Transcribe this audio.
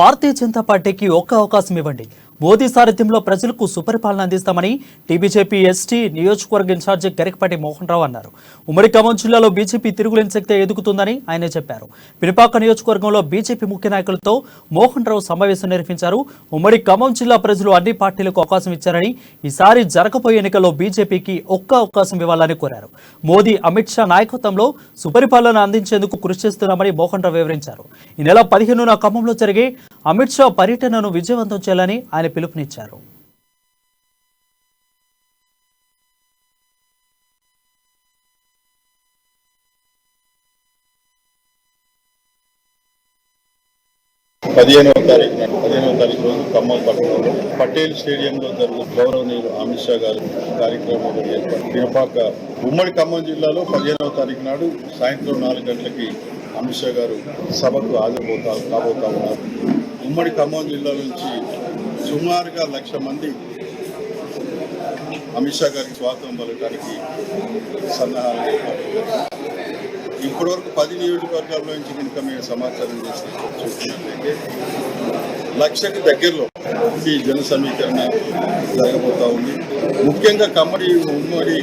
భారతీయ జనతా పార్టీకి ఒక్క అవకాశం ఇవ్వండి. మోదీ సారథ్యంలో ప్రజలకు సుపరిపాలన అందిస్తామని బీజేపీ ఎస్టీ నియోజకవర్గ ఇన్ఛార్జి గరికపాటి మోహన్ రావు అన్నారు. ఉమ్మడి ఖమ్మం జిల్లాలో బీజేపీ తిరుగులేని శక్తి ఎదుగుతుందని ఆయన చెప్పారు. పినపాక నియోజకవర్గంలో బీజేపీ ముఖ్య నాయకులతో మోహన్ రావు సమావేశం నిర్వహించారు. ఉమ్మడి ఖమ్మం జిల్లా ప్రజలు అన్ని పార్టీలకు అవకాశం ఇచ్చారని, ఈసారి జరగబోయే ఎన్నికల్లో బీజేపీకి ఒక్క అవకాశం ఇవ్వాలని కోరారు. మోదీ, అమిత్ షా నాయకత్వంలో సుపరిపాలన అందించేందుకు కృషి చేస్తున్నామని మోహన్ రావు వివరించారు. ఈ నెల 15న ఖమ్మంలో జరిగే అమిత్ షా పర్యటనను విజయవంతం చేయాలని ఆయన పిలుపునిచ్చారు. పదిహేనవ తారీఖు రోజు ఖమ్మం పట్టణంలో పటేల్ స్టేడియంలో జరుగుతున్న గౌరవనీయులు అమిత్ షా గారు కార్యక్రమంలో ఏర్పాటు. పినపాక ఉమ్మడి ఖమ్మం జిల్లాలో 15వ తారీఖు నాడు సాయంత్రం 4 గంటలకి అమిత్ షా గారు సభకు కాబోతా ఉన్నారు. ఉమ్మడి ఖమ్మం జిల్లా నుంచి సుమారుగా 1,00,000 మంది అమిత్ షా గారికి స్వాగతం పలకడానికి సన్నాహాలు ఏర్పాటు. ఇప్పటివరకు 10 నియోజకవర్గాల్లో నుంచి కనుక మేము సమాచారం చేసి చూసినట్లయితే 1,00,000కి దగ్గరలో ఈ జన సమీకరణ జరగబోతా ఉంది. ముఖ్యంగా ఉమ్మడి